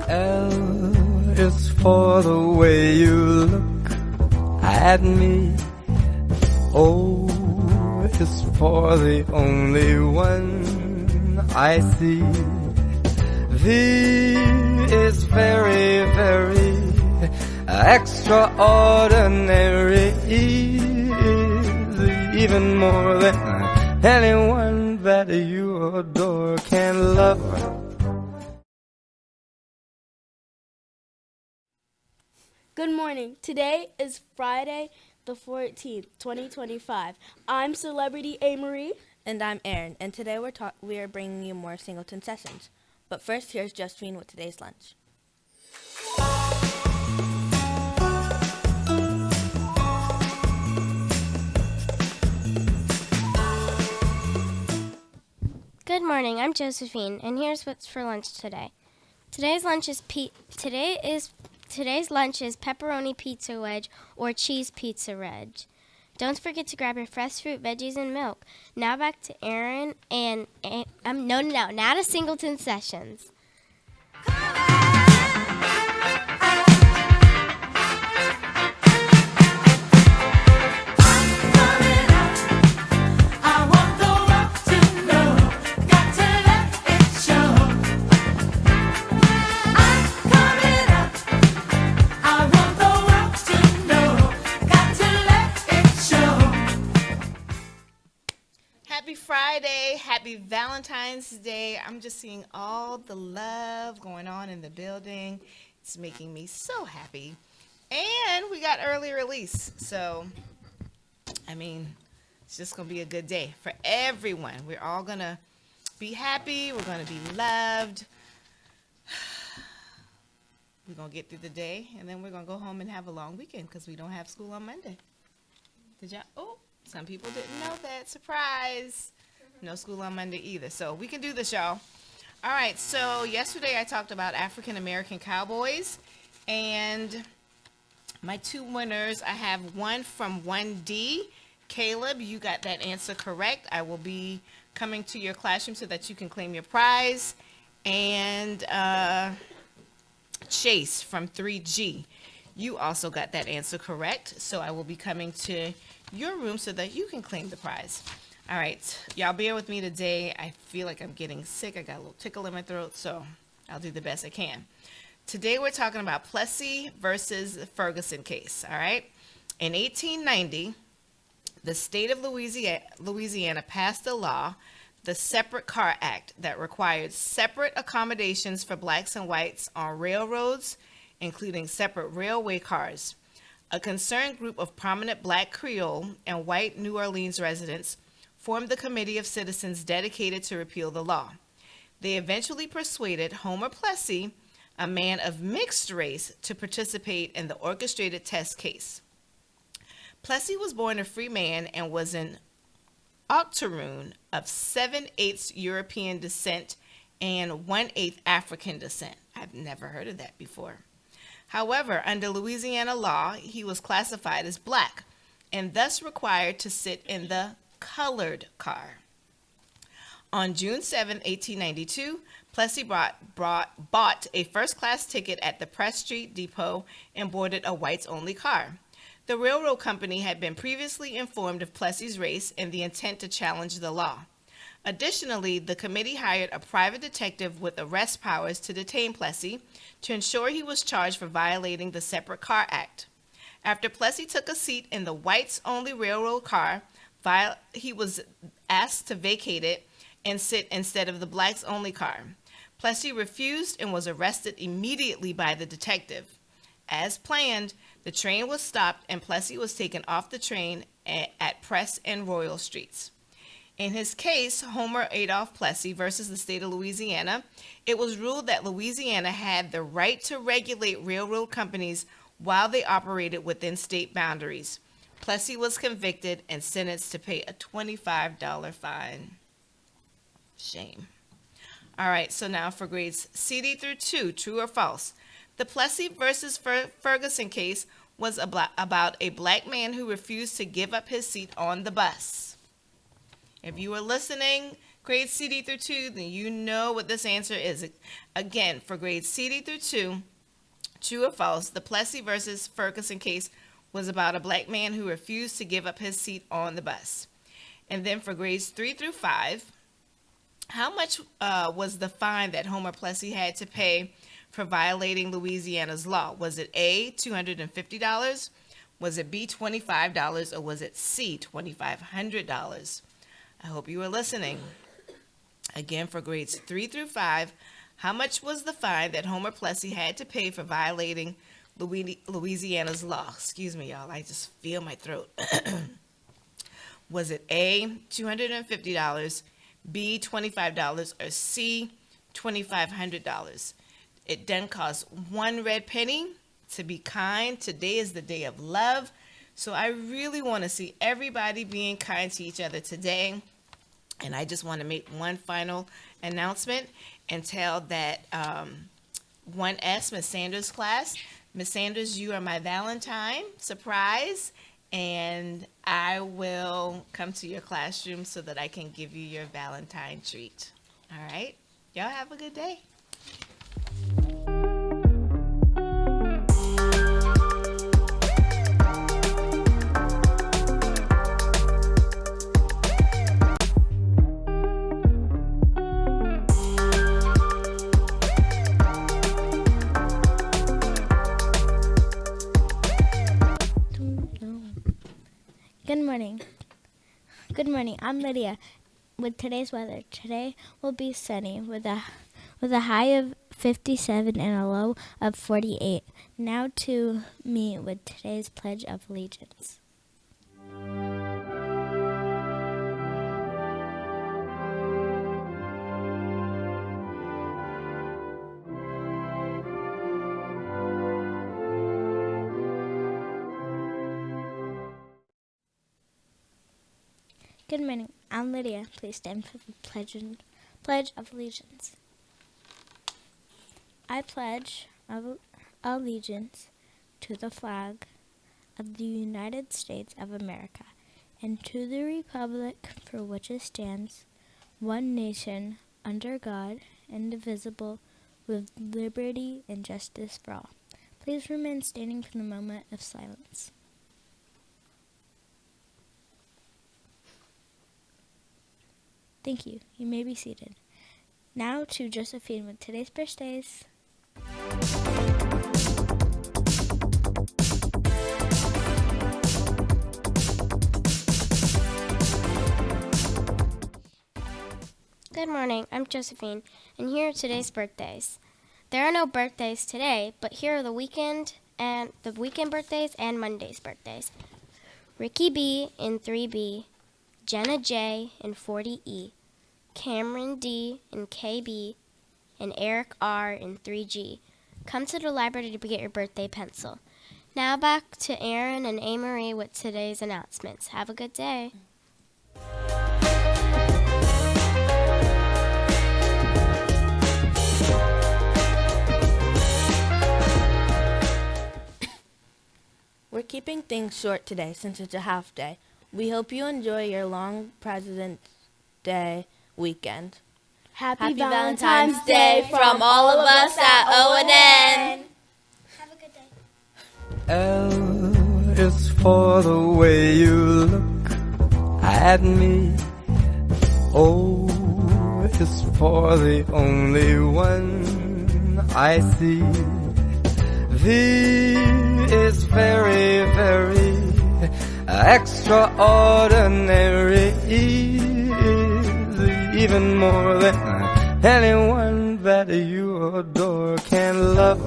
L is for the way you look at me. O is for the only one I see. V is very, very extraordinary. E is even more than anyone that you adore can love. Good morning. Today is Friday the 14th, 2025. I'm Celebrity A. And I'm Aaron, and today we are bringing you more Singleton Sessions. But first, here's Josephine with today's lunch. Good morning, I'm Josephine, and here's what's for lunch today. Today's lunch is pepperoni pizza wedge or cheese pizza wedge. Don't forget to grab your fresh fruit, veggies, and milk. Now back to Aaron and now to Singleton Sessions. Happy Friday, happy Valentine's Day. I'm just seeing all the love going on in the building. It's making me so happy. And we got early release. So, it's just going to be a good day for everyone. We're all going to be happy. We're going to be loved. We're going to get through the day. And then we're going to go home and have a long weekend because we don't have school on Monday. Did y'all? Oh. Some people didn't know that. Surprise. No school on Monday either. So we can do this, y'all. All right. So yesterday I talked about African American cowboys. And my two winners, I have one from 1D. Caleb, you got that answer correct. I will be coming to your classroom so that you can claim your prize. And Chase from 3G, you also got that answer correct. So I will be coming to your room so that you can claim the prize. All right, y'all bear with me today. I feel like I'm getting sick. I got a little tickle in my throat, so I'll do the best I can. Today we're talking about Plessy versus the Ferguson case, all right? In 1890, the state of Louisiana passed a law, the Separate Car Act, that required separate accommodations for blacks and whites on railroads, including separate railway cars. A concerned group of prominent black Creole and white New Orleans residents formed the Committee of Citizens dedicated to repeal the law. They eventually persuaded Homer Plessy, a man of mixed race, to participate in the orchestrated test case. Plessy was born a free man and was an octoroon of 7/8 European descent and 1/8 African descent. I've never heard of that before. However, under Louisiana law, he was classified as black and thus required to sit in the colored car. On June 7, 1892, Plessy bought a first-class ticket at the Press Street Depot and boarded a whites-only car. The railroad company had been previously informed of Plessy's race and the intent to challenge the law. Additionally, the committee hired a private detective with arrest powers to detain Plessy to ensure he was charged for violating the Separate Car Act. After Plessy took a seat in the whites-only railroad car, he was asked to vacate it and sit instead of the blacks-only car. Plessy refused and was arrested immediately by the detective. As planned, the train was stopped and Plessy was taken off the train at Press and Royal Streets. In his case, Homer Adolph Plessy versus the state of Louisiana, it was ruled that Louisiana had the right to regulate railroad companies while they operated within state boundaries. Plessy was convicted and sentenced to pay a $25 fine. Shame. All right, so now for grades CD through 2, true or false. The Plessy versus Ferguson case was about a black man who refused to give up his seat on the bus. If you were listening, grades CD through 2, then you know what this answer is. Again, for grades CD through 2, true or false, the Plessy versus Ferguson case was about a black man who refused to give up his seat on the bus. And then for grades 3 through 5, how much was the fine that Homer Plessy had to pay for violating Louisiana's law? Was it A, $250? Was it B, $25? Or was it C, $2,500? I hope you were listening. Again, for grades 3 through 5, how much was the fine that Homer Plessy had to pay for violating Louisiana's law? Excuse me, y'all. I just feel my throat. Was it A, $250, B, $25, or C, $2,500? It doesn't cost 1 red penny to be kind. Today is the day of love. So I really want to see everybody being kind to each other today. And I just want to make one final announcement and tell that 1S, Miss Sanders' class, Miss Sanders, you are my Valentine. Surprise. And I will come to your classroom so that I can give you your Valentine treat. All right? Y'all have a good day. Good morning. Good morning. I'm Lydia. With today's weather, today will be sunny with a high of 57 and a low of 48. Now to me with today's Pledge of Allegiance. Good morning. I'm Lydia. Please stand for the Pledge of Allegiance. I pledge allegiance to the flag of the United States of America and to the republic for which it stands, one nation, under God, indivisible, with liberty and justice for all. Please remain standing for the moment of silence. Thank you. You may be seated. Now to Josephine with today's birthdays. Good morning, I'm Josephine, and here are today's birthdays. There are no birthdays today, but here are the weekend birthdays and Monday's birthdays. Ricky B in 3B, Jenna J in 40E, Cameron D in KB, and Eric R in 3G. Come to the library to get your birthday pencil. Now back to Aaron and Amory with today's announcements. Have a good day. We're keeping things short today since it's a half day. We hope you enjoy your long President's Day weekend. Happy Valentine's Day from all of us at O&N. Have a good day. L is for the way you look at me. O is for the only one I see. V is very, very extraordinary. E is even more than anyone that you adore can love.